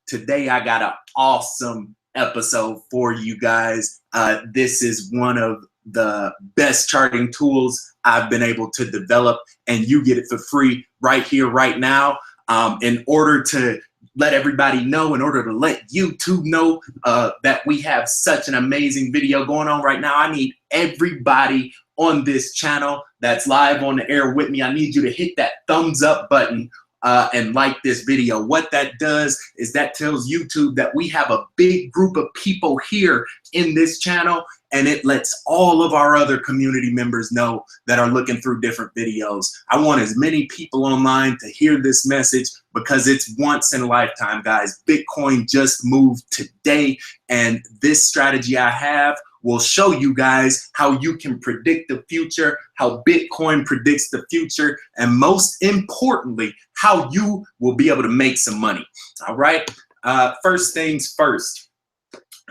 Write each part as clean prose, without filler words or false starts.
Today I got an awesome episode for you guys. This is one of the best charting tools I've been able to develop, and you get it for free right here, right now. In order to let everybody know, in order to let YouTube know that we have such an amazing video going on right now, I need everybody on this channel that's live on the air with me. I need you to hit that thumbs up button and like this video. What that does is that tells YouTube that we have a big group of people here in this channel, and it lets all of our other community members know that are looking through different videos. I want as many people online to hear this message because it's once in a lifetime, guys. Bitcoin just moved today, and this strategy I have will show you guys how you can predict the future, how Bitcoin predicts the future, and most importantly, how you will be able to make some money. All right, first things first,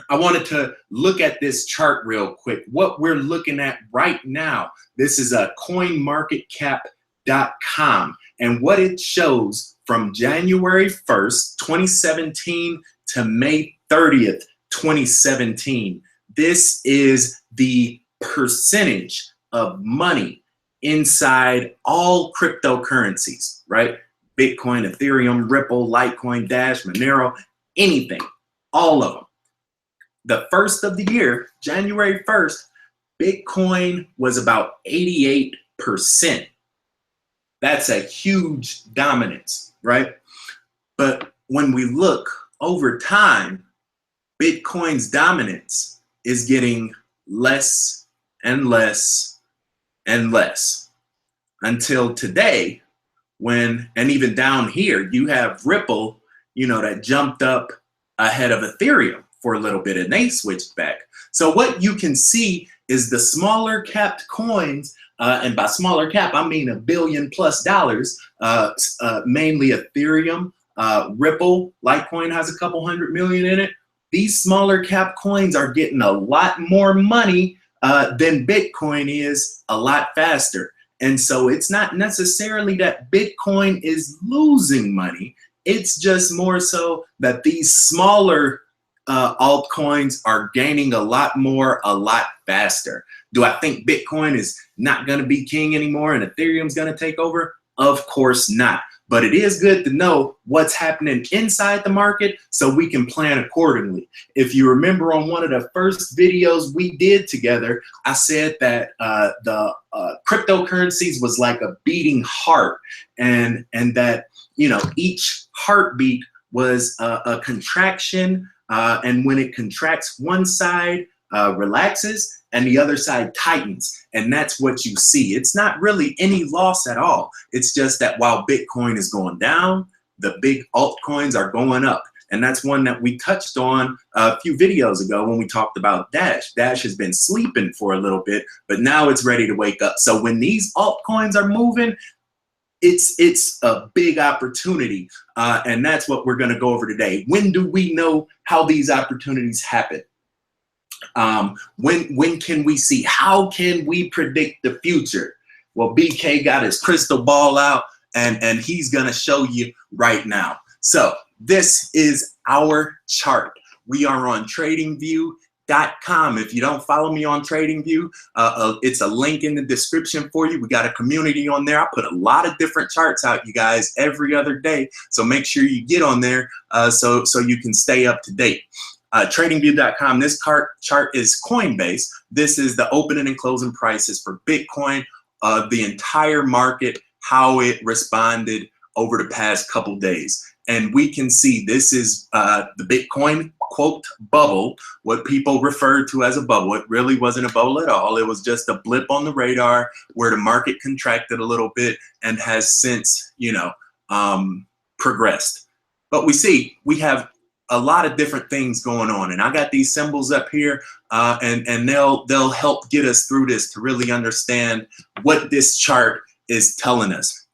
I wanted to look at this chart real quick. What we're looking at right now, this is a coinmarketcap.com, and what it shows from January 1st, 2017 to May 30th, 2017. This is the percentage of money inside all cryptocurrencies, right? Bitcoin, Ethereum, Ripple, Litecoin, Dash, Monero, anything, all of them. The first of the year, January 1st, Bitcoin was about 88%. That's a huge dominance, right? But when we look over time, Bitcoin's dominance is getting less and less and less until today, when, and even down here, you have Ripple, that jumped up ahead of Ethereum for a little bit, and they switched back. So what you can see is the smaller capped coins, and by smaller cap, I mean $1 billion+, mainly Ethereum, Ripple, Litecoin has a couple hundred million in it. These smaller cap coins are getting a lot more money than Bitcoin is, a lot faster. And so it's not necessarily that Bitcoin is losing money. It's just more so that these smaller altcoins are gaining a lot more, a lot faster. Do I think Bitcoin is not going to be king anymore and Ethereum's going to take over? Of course not. But it is good to know what's happening inside the market so we can plan accordingly. If you remember on one of the first videos we did together, I said that the cryptocurrencies was like a beating heart, and that each heartbeat was a contraction, and when it contracts, one side relaxes and the other side tightens, and that's what you see. It's not really any loss at all. It's just that while Bitcoin is going down, the big altcoins are going up, and that's one that we touched on a few videos ago when we talked about Dash. Dash has been sleeping for a little bit, but now it's ready to wake up. So when these altcoins are moving, it's a big opportunity, and that's what we're going to go over today. When do we know how these opportunities happen? When can we see? How can we predict the future? Well, BK got his crystal ball out, and he's gonna show you right now. So this is our chart. We are on TradingView.com. If you don't follow me on TradingView, it's a link in the description for you. We got a community on there. I put a lot of different charts out, you guys, every other day. So make sure you get on there so you can stay up to date. TradingView.com. This chart is Coinbase. This is the opening and closing prices for Bitcoin, the entire market, how it responded over the past couple days. And we can see this is the Bitcoin, quote, bubble, what people refer to as a bubble. It really wasn't a bubble at all. It was just a blip on the radar where the market contracted a little bit and has since, progressed. But we see we have a lot of different things going on, and I got these symbols up here, and they'll help get us through this to really understand what this chart is telling us.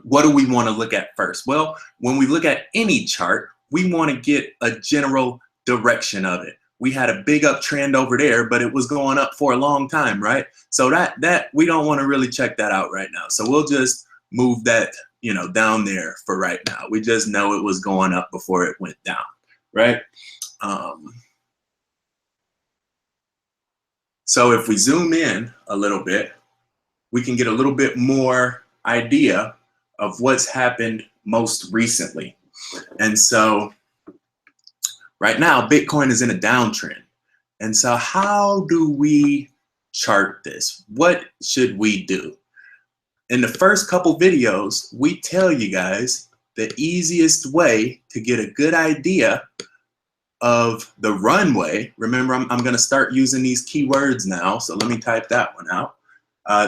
What do we want to look at first? Well, when we look at any chart, we want to get a general direction of it. We had a big uptrend over there, but it was going up for a long time, right? So that we don't want to really check that out right now. So we'll just move that you know, down there for right now. We just know it was going up before it went down, right? So if we zoom in a little bit, we can get a little bit more idea of what's happened most recently. And so right now, Bitcoin is in a downtrend. And so how do we chart this? What should we do? In the first couple videos, we tell you guys the easiest way to get a good idea of the runway. Remember, I'm going to start using these keywords now. So let me type that one out.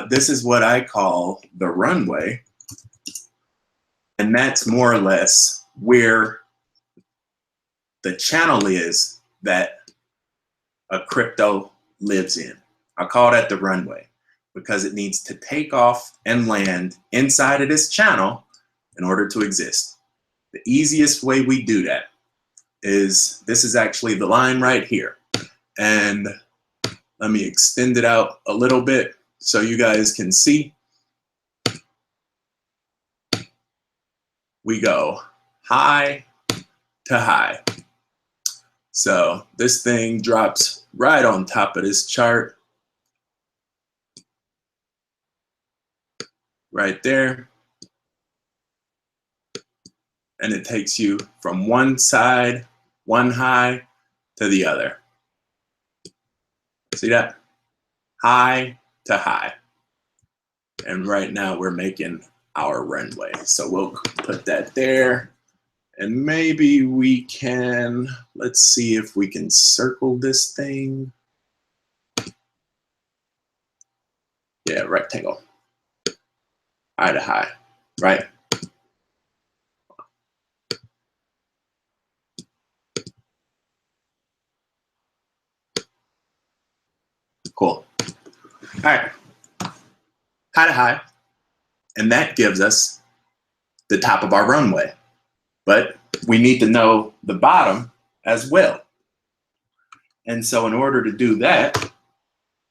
This is what I call the runway. And that's more or less where the channel is that a crypto lives in. I call that the runway because it needs to take off and land inside of this channel in order to exist. The easiest way we do that is, this is actually the line right here. And let me extend it out a little bit so you guys can see. We go high to high. So this thing drops right on top of this chart. Right there. And it takes you from one side, one high, to the other. See that? High to high. And right now we're making our runway. So we'll put that there. And maybe we can, let's see if we can circle this thing. Yeah, rectangle. High to high, right? Cool. All right, high to high. And that gives us the top of our runway. But we need to know the bottom as well. And so in order to do that,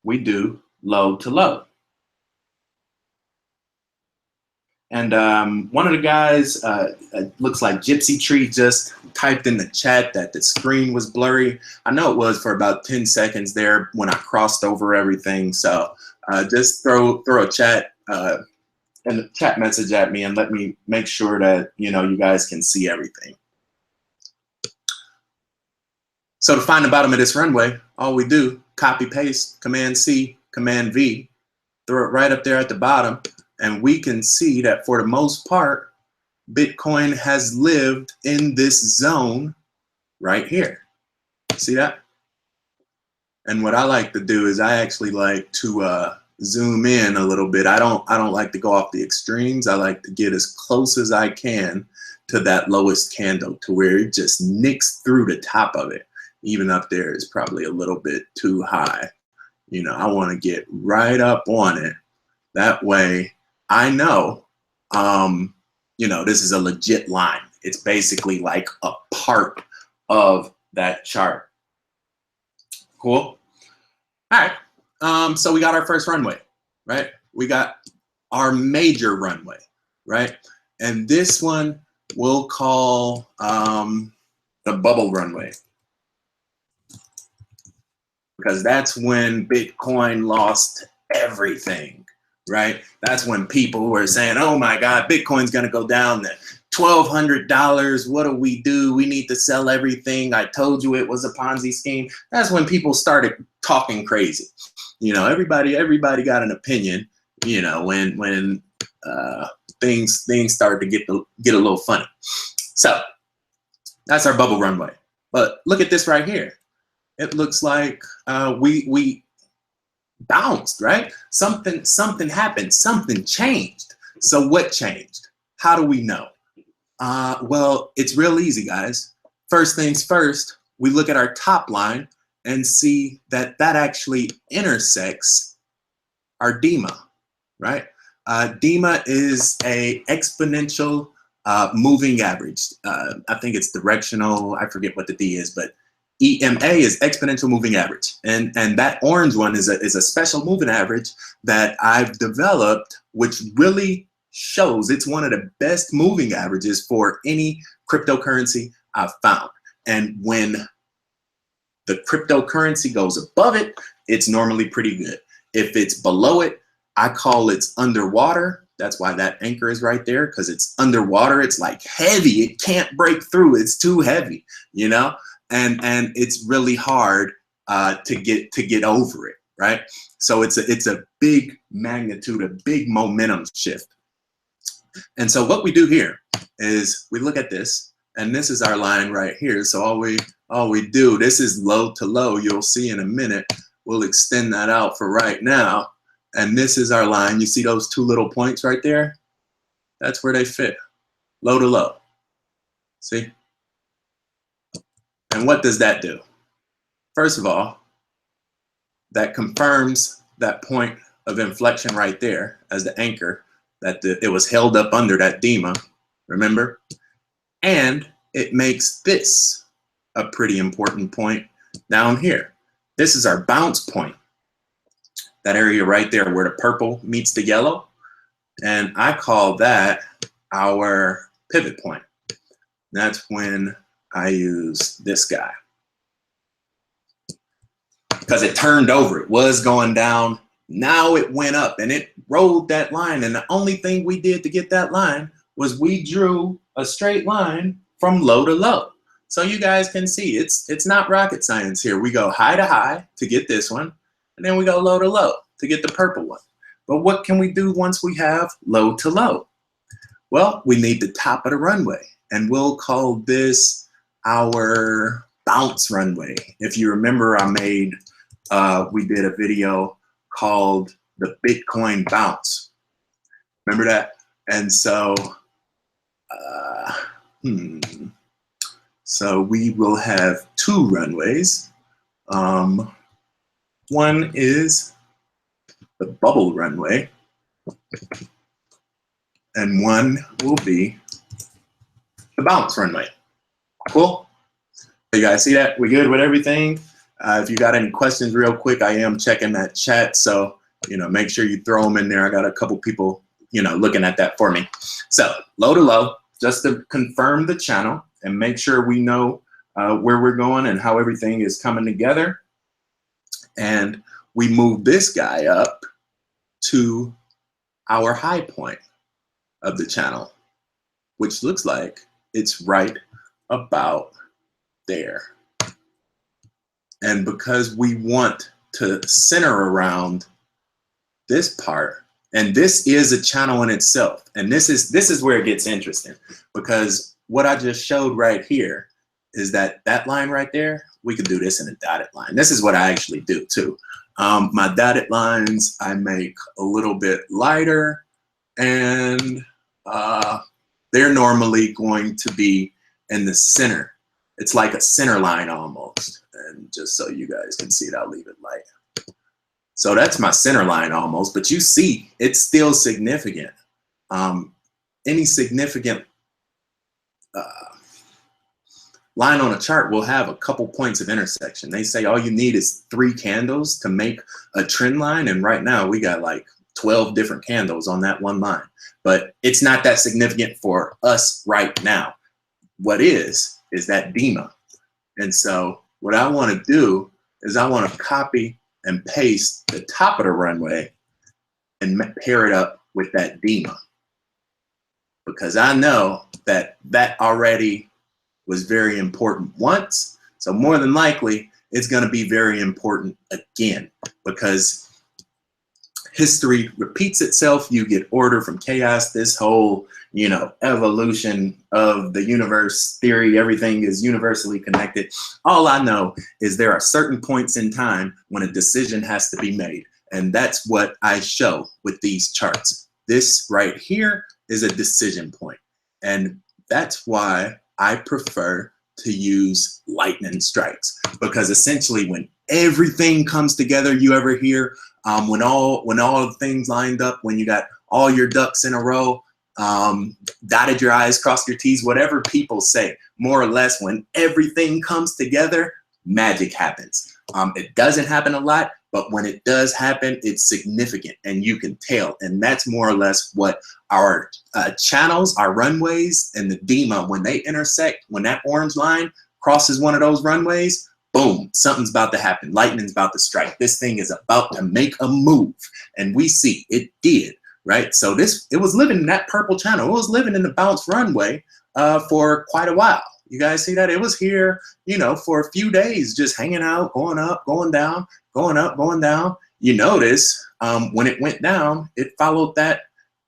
we do low to low. And one of the guys, looks like Gypsy Tree, just typed in the chat that the screen was blurry. I know it was for about 10 seconds there when I crossed over everything. So just throw a chat and a chat message at me and let me make sure that, you know, you guys can see everything. So to find the bottom of this runway, all we do, copy paste, Command C, Command V, throw it right up there at the bottom. And we can see that for the most part, Bitcoin has lived in this zone right here. See that? And what I like to do is I actually like to zoom in a little bit. I don't like to go off the extremes. I like to get as close as I can to that lowest candle, to where it just nicks through the top of it. Even up there is probably a little bit too high. You know, I want to get right up on it. That way I know, you know, this is a legit line. It's basically like a part of that chart. Cool. All right. So we got our first runway, right? We got our major runway, right? And this one we'll call the bubble runway, because that's when Bitcoin lost everything, right? That's when people were saying, oh my God, Bitcoin's gonna go down to $1,200. What do? We need to sell everything. I told you it was a Ponzi scheme. That's when people started talking crazy. You know, everybody got an opinion, you know, when things started to get a little funny. So that's our bubble runway. But look at this right here. It looks like we bounced, right? Something happened, something changed. So what changed? How do we know? Well, it's real easy, guys. First things first, we look at our top line and see that that actually intersects our DEMA, right? DEMA is a exponential moving average. I think it's directional. I forget what the D is, but EMA is exponential moving average. And that orange one is a special moving average that I've developed, which really shows it's one of the best moving averages for any cryptocurrency I've found. And when the cryptocurrency goes above it, it's normally pretty good. If it's below it, I call it's underwater. That's why that anchor is right there, because it's underwater. It's like heavy. It can't break through. It's too heavy, you know? And it's really hard to get over it, right? So it's a big magnitude, a big momentum shift. And so what we do here is we look at this, and this is our line right here. So all we do, this is low to low. You'll see in a minute. We'll extend that out for right now. And this is our line. You see those two little points right there? That's where they fit, low to low. See? And what does that do? First of all, that confirms that point of inflection right there as the anchor, that it was held up under that DEMA, remember? And it makes this a pretty important point down here. This is our bounce point. That area right there where the purple meets the yellow. And I call that our pivot point. That's when I use this guy. Because it turned over, it was going down. Now it went up and it rode that line. And the only thing we did to get that line was we drew a straight line from low to low. So you guys can see it's not rocket science here. We go high to high to get this one. And then we go low to low to get the purple one. But what can we do once we have low to low? Well, we need the top of the runway. And we'll call this our bounce runway. If you remember, we did a video called the Bitcoin bounce. Remember that? And so, so we will have two runways. One is the bubble runway, and one will be the bounce runway. Cool? You guys see that? We good with everything? If you got any questions real quick, I am checking that chat, so make sure you throw them in there. I got a couple people looking at that for me. So low to low, just to confirm the channel and make sure we know where we're going and how everything is coming together. And we move this guy up to our high point of the channel, which looks like it's right about there. And because we want to center around this part, and this is a channel in itself, and this is where it gets interesting, because what I just showed right here is that line right there, we could do this in a dotted line. This is what I actually do too. My dotted lines I make a little bit lighter, and they're normally going to be in the center. It's like a center line almost. And just so you guys can see it, I'll leave it light. So that's my center line almost, but you see it's still significant. Any significant line on a chart will have a couple points of intersection. They say all you need is 3 candles to make a trend line, and right now we got like 12 different candles on that one line. But it's not that significant for us right now. What is that DEMA. And so what I want to do is I want to copy and paste the top of the runway and pair it up with that DEMA, because I know that already was very important once, so more than likely it's going to be very important again, because history repeats itself. You get order from chaos. This whole evolution of the universe theory, everything is universally connected. All I know is there are certain points in time when a decision has to be made, and that's what I show with these charts. This right here is a decision point, and that's why I prefer to use lightning strikes, because essentially when everything comes together, you ever hear when all the things lined up, when you got all your ducks in a row, dotted your I's, crossed your T's, whatever people say, more or less, when everything comes together, magic happens. It doesn't happen a lot, but when it does happen, it's significant and you can tell. And that's more or less what our channels, our runways, and the DEMA, when they intersect, when that orange line crosses one of those runways, boom, something's about to happen. Lightning's about to strike. This thing is about to make a move. And we see it did, right? So it was living in that purple channel. It was living in the bounce runway for quite a while. You guys see that? It was here, you know, for a few days, just hanging out, going up, going down, going up, going down. You notice when it went down, it followed that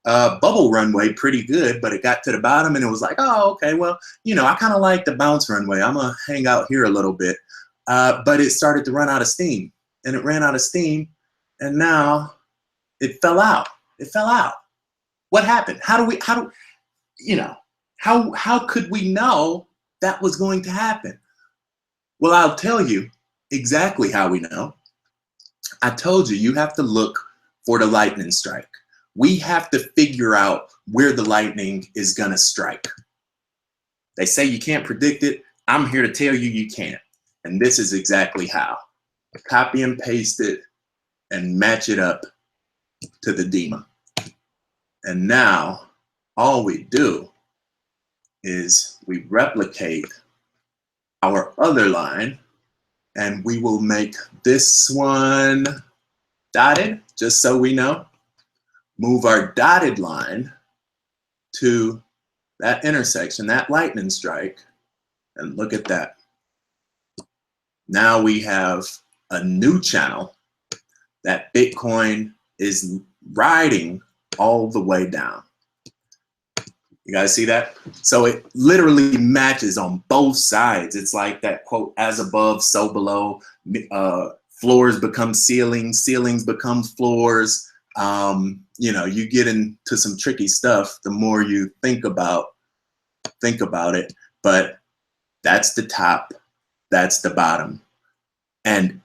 bubble runway pretty good, but it got to the bottom and it was like, oh, okay, well, you know, I kind of like the bounce runway. I'm gonna hang out here a little bit. But it started to run out of steam, and it ran out of steam, and now it fell out. It fell out. What happened? How could we know that was going to happen? Well, I'll tell you exactly how we know. I told you have to look for the lightning strike. We have to figure out where the lightning is gonna strike. They say you can't predict it. I'm here to tell you you can't. And this is exactly how. Copy and paste it and match it up to the DEMA. And now all we do is we replicate our other line, and we will make this one dotted, just so we know. Move our dotted line to that intersection, that lightning strike, and look at that. Now we have a new channel that Bitcoin is riding all the way down. You guys see that? So it literally matches on both sides. It's like that quote, as above, so below. Floors become ceilings, ceilings become floors. You know, you get into some tricky stuff the more you think about it. But that's the top, that's the bottom. And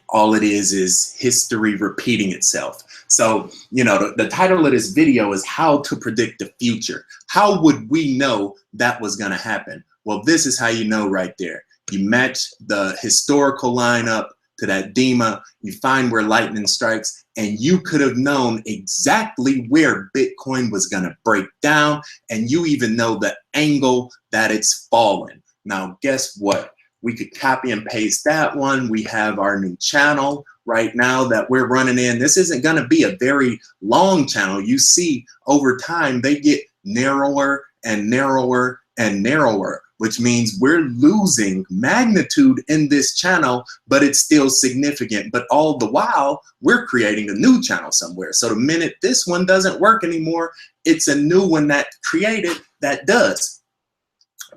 all it is history repeating itself. So, you know, the title of this video is How to Predict the Future. How would we know that was going to happen? Well, this is how you know right there. You match the historical lineup to that DEMA, you find where lightning strikes, and you could have known exactly where Bitcoin was going to break down, and you even know the angle that it's fallen. Now, guess what? We could copy and paste that one. We have our new channel right now that we're running in. This isn't going to be a very long channel. You see, over time, they get narrower and narrower and narrower, which means we're losing magnitude in this channel, but it's still significant. But all the while, we're creating a new channel somewhere. So the minute this one doesn't work anymore, it's a new one that created that does,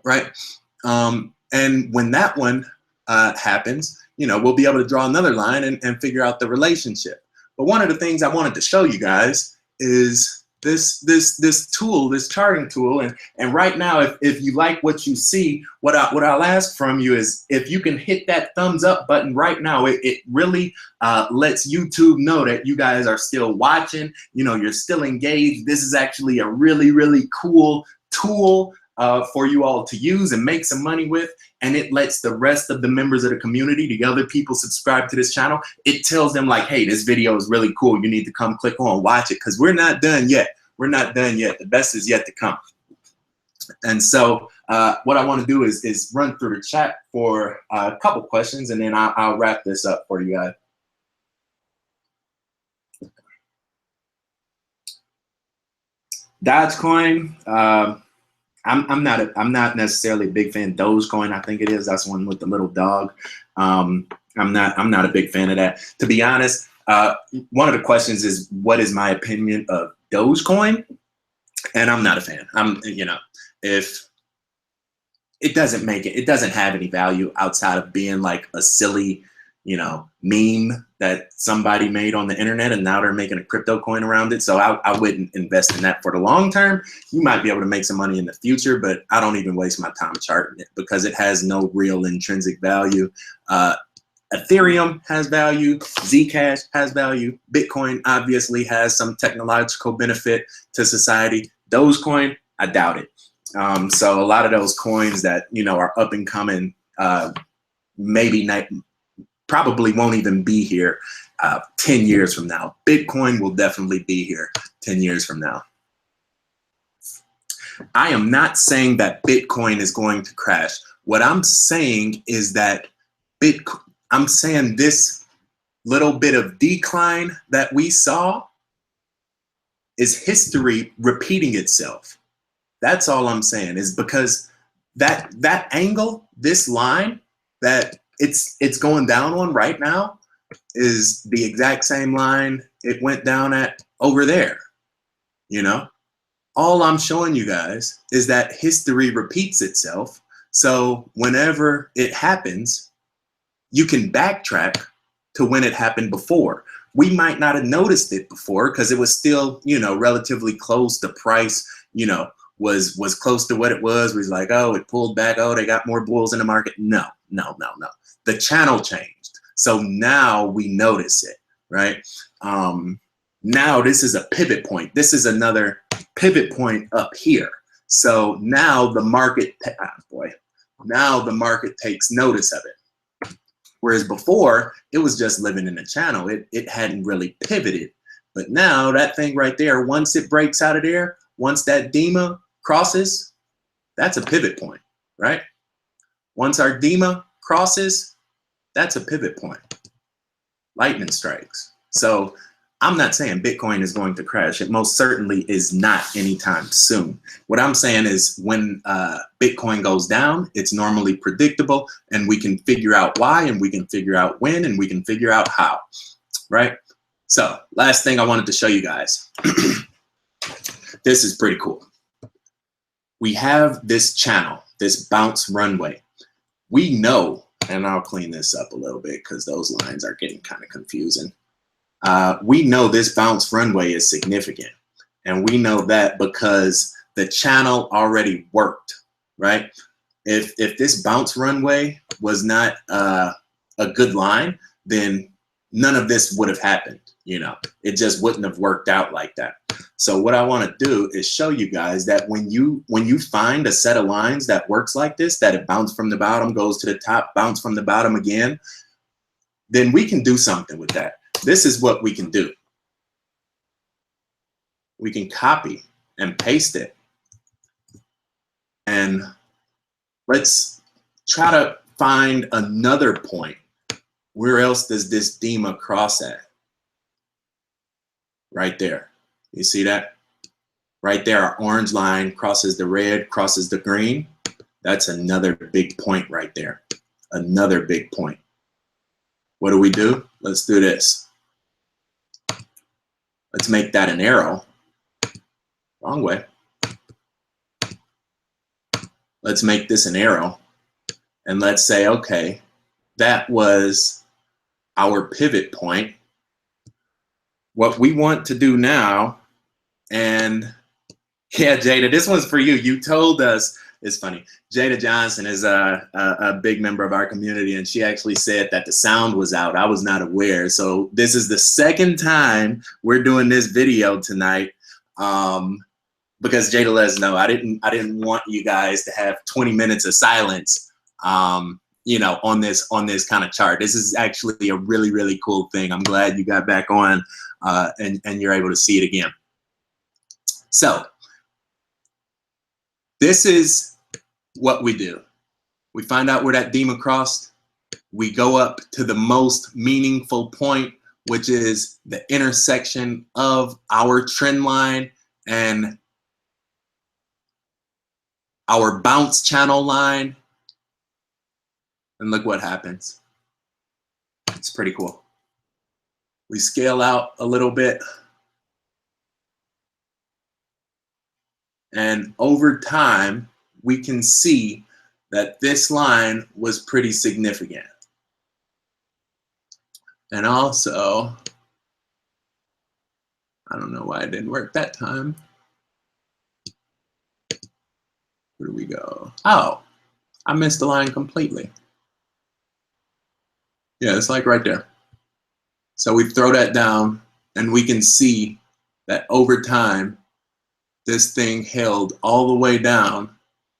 right? And when that one happens, you know, we'll be able to draw another line and figure out the relationship. But one of the things I wanted to show you guys is this tool, this charting tool. And right now, if you like what you see, what I'll ask from you is if you can hit that thumbs up button right now. It really lets YouTube know that you guys are still watching. You know, you're still engaged. This is actually a really, really cool tool for you all to use and make some money with, and it lets the rest of the members of the community, the other people subscribe to this channel. It tells them like, hey, this video is really cool. You need to come click on, watch it, because we're not done yet. We're not done yet. The best is yet to come. And so what I want to do is run through the chat for a couple questions, and then I'll wrap this up for you guys. Dogecoin. I'm not necessarily a big fan of Dogecoin. I think it is. That's one with the little dog. I'm not a big fan of that. To be honest, one of the questions is, what is my opinion of Dogecoin? And I'm not a fan. You know, if it doesn't have any value outside of being like a silly, you know, meme that somebody made on the internet, and now they're making a crypto coin around it. So I wouldn't invest in that for the long term. You might be able to make some money in the future, but I don't even waste my time charting it because it has no real intrinsic value. Ethereum has value, Zcash has value, Bitcoin obviously has some technological benefit to society. Dogecoin, I doubt it. So a lot of those coins that, you know, are up and coming, maybe not, probably won't even be here 10 years from now. Bitcoin will definitely be here 10 years from now. I am not saying that Bitcoin is going to crash. What I'm saying is that I'm saying this little bit of decline that we saw is history repeating itself. That's all I'm saying, is because that angle, this line that it's going down on right now is the exact same line it went down at over there. You know, all I'm showing you guys is that history repeats itself. So whenever it happens, you can backtrack to when it happened before. We might not have noticed it before because it was still, you know, relatively close. The price, you know, was close to what it was. We was like, oh, it pulled back. Oh, they got more bulls in the market. No. The channel changed. So now we notice it, right? Now this is a pivot point. This is another pivot point up here. So now the market, now the market takes notice of it. Whereas before, it was just living in the channel. It hadn't really pivoted. But now that thing right there, once it breaks out of there, once that DEMA crosses, that's a pivot point, right? Once our DEMA crosses, that's a pivot point. Lightning strikes. So I'm not saying Bitcoin is going to crash. It most certainly is not anytime soon. What I'm saying is when Bitcoin goes down, it's normally predictable, and we can figure out why, and we can figure out when, and we can figure out how, right? So last thing I wanted to show you guys. This is pretty cool. We have this channel, this bounce runway. We know, and I'll clean this up a little bit because those lines are getting kind of confusing. We know this bounce runway is significant, and we know that because the channel already worked, right? If this bounce runway was not a good line, then none of this would have happened. You know, it just wouldn't have worked out like that. So what I want to do is show you guys that when you find a set of lines that works like this, that it bounced from the bottom, goes to the top, bounce from the bottom again, then we can do something with that. This is what we can do. We can copy and paste it. And let's try to find another point. Where else does this DEMA cross at? Right there. You see that? Right there, our orange line crosses the red, crosses the green. That's another big point right there. Another big point. What do? Let's do this. Let's make that an arrow. Wrong way. Let's make this an arrow. And let's say, okay, that was our pivot point. What we want to do now, and yeah, Jada, this one's for you. You told us, it's funny, Jada Johnson is a big member of our community, and she actually said that the sound was out. I was not aware. So this is the second time we're doing this video tonight, because Jada let us know. I didn't want you guys to have 20 minutes of silence, you know, on this kind of chart. This is actually a really, really cool thing. I'm glad you got back on and you're able to see it again. So this is what we do. We find out where that DEMA crossed. We go up to the most meaningful point, which is the intersection of our trend line and our bounce channel line. And look what happens. It's pretty cool. We scale out a little bit. And over time, we can see that this line was pretty significant. And also, I don't know why it didn't work that time. Where do we go? Oh, I missed the line completely. Yeah, it's like right there. So we throw that down and we can see that over time, this thing held all the way down.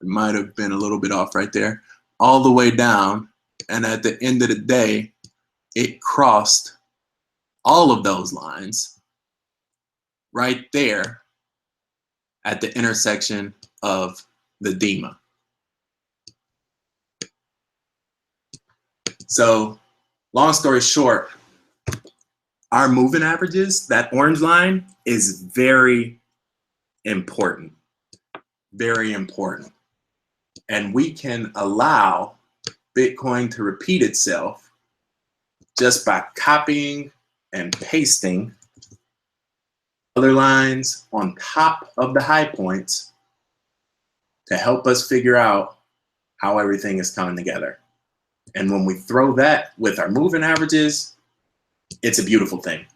It might have been a little bit off right there, all the way down. And at the end of the day, it crossed all of those lines right there at the intersection of the DEMA. So long story short, our moving averages, that orange line, is very important. Very important. And we can allow Bitcoin to repeat itself just by copying and pasting other lines on top of the high points to help us figure out how everything is coming together. And when we throw that with our moving averages, it's a beautiful thing.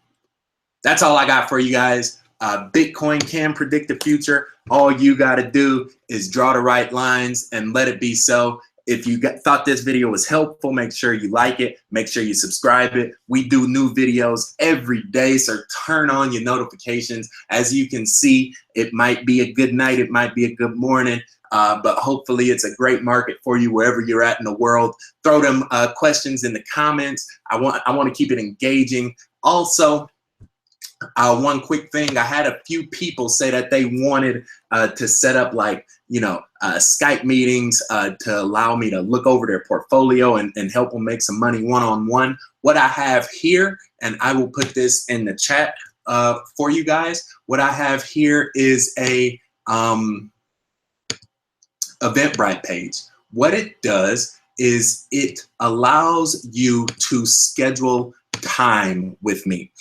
That's all I got for you guys. Bitcoin can predict the future. All you got to do is draw the right lines and let it be so. If you thought this video was helpful, make sure you like it. Make sure you subscribe it. We do new videos every day, so turn on your notifications. As you can see, it might be a good night. It might be a good morning. But hopefully it's a great market for you wherever you're at in the world. Throw them questions in the comments. I want to keep it engaging. Also, one quick thing, I had a few people say that they wanted to set up Skype meetings to allow me to look over their portfolio and help them make some money one-on-one. What I have here, and I will put this in the chat for you guys, what I have here is a Eventbrite page. What it does is it allows you to schedule time with me.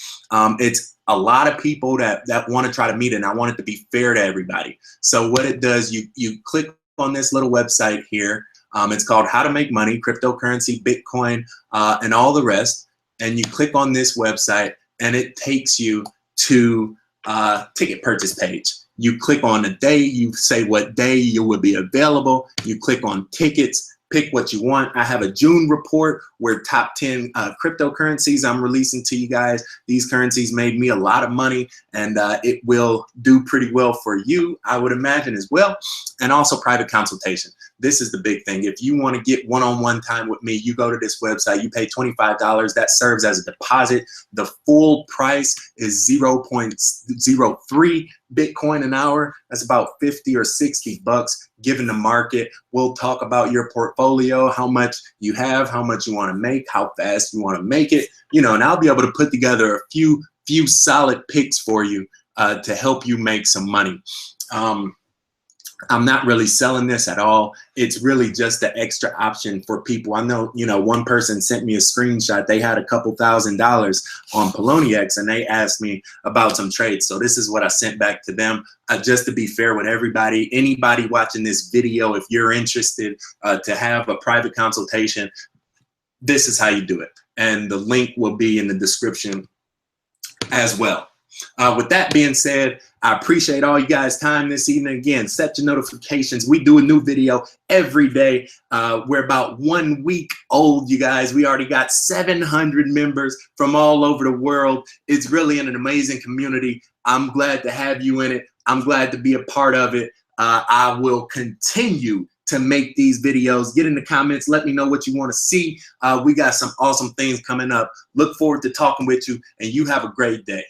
It's a lot of people that want to try to meet, and I want it to be fair to everybody. So what it does, you click on this little website here. It's called How to Make Money, Cryptocurrency, Bitcoin, and all the rest. And you click on this website, and it takes you to ticket purchase page. You click on the day, you say what day you will be available. You click on tickets, pick what you want. I have a June report where top 10 cryptocurrencies I'm releasing to you guys. These currencies made me a lot of money, and it will do pretty well for you, I would imagine, as well. And also private consultation. This is the big thing. If you want to get one-on-one time with me, you go to this website, you pay $25. That serves as a deposit. The full price is 0.03 Bitcoin an hour. That's about 50 or 60 bucks given the market. We'll talk about your portfolio, how much you have, how much you want to make, how fast you want to make it, and I'll be able to put together a few solid picks for you to help you make some money. I'm not really selling this at all. It's really just the extra option for people. I know, one person sent me a screenshot. They had a couple $1,000s on Poloniex, and they asked me about some trades. So this is what I sent back to them. Just to be fair with everybody, anybody watching this video, if you're interested to have a private consultation, this is how you do it. And the link will be in the description as well. With that being said, I appreciate all you guys' time this evening. Again, set your notifications. We do a new video every day. We're about 1 week old, you guys. We already got 700 members from all over the world. It's really an amazing community. I'm glad to have you in it. I'm glad to be a part of it. I will continue to make these videos. Get in the comments. Let me know what you want to see. We got some awesome things coming up. Look forward to talking with you, and you have a great day.